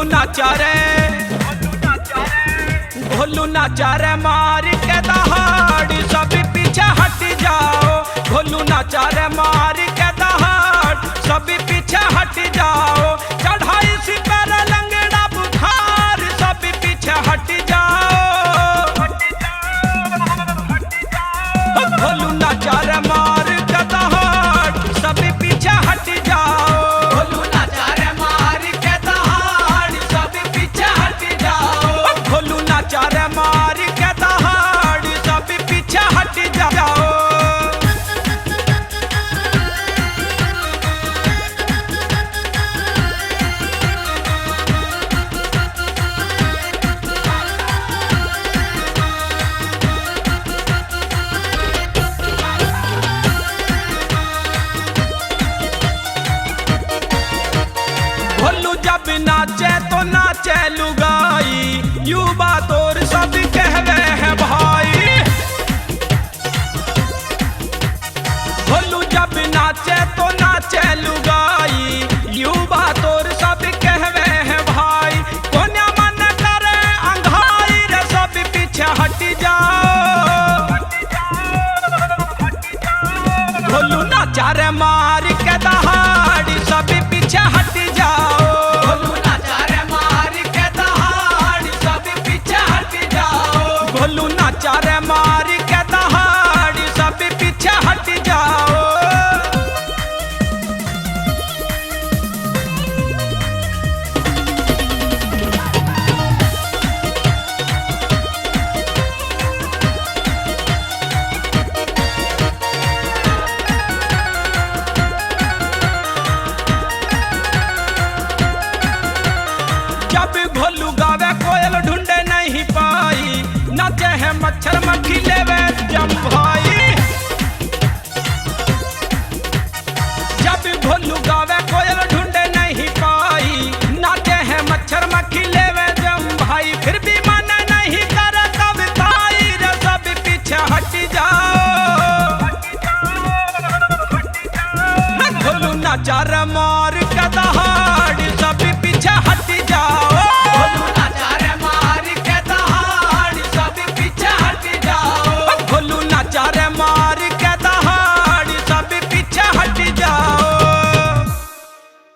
नाचा रे, भोलू नाचा रे मार के दहाड़, सब पीछे हट जाओ। भोलू नाचा रे मार के दहाड़, सब पीछे हट जाओ। चढ़ाई सी पर लंगड़ा बुखार, सब पीछे हट जाओ। भोलू नाचा रे मार के दहाड़, सब पीछे हट जाओ। भोलू नाचा रे मार के दहाड़, सब पीछे हट जाओ। भोलू नाचा रे मार के दहाड़, सब पीछे हट जाओ। भोलू जब नाचे तो नाचे लुगाई, युवा तोर सब कहवे हैं भाई। भोलू जब नाचे तो नाचे लुगाई, युवा तोर सब कहवे हैं भाई। कोन्या मन करे अंधाई रे, सब पीछे हट जाओ। भोलू नाचा रे मार के दहाड़, सब पीछे हट जाओ। भोलू नाचा रे मार के दहाड़, सब पीछे हट जाओ। भोलू नाचा रे मार के दहाड़, सब पीछे हट जाओ। जब भोलू गावे कोयल ढूंढे नहीं पाई, नाचे है मच्छर मक्खी लेवे जम भाई। जब भोलू गावे कोयल ढूंढे नहीं पाई, नाचे है मच्छर मक्खी लेवे जम भाई। फिर भी मन नहीं करे तब ताई रे, सब पीछे हट जाओ। भोलू नाचा रे मार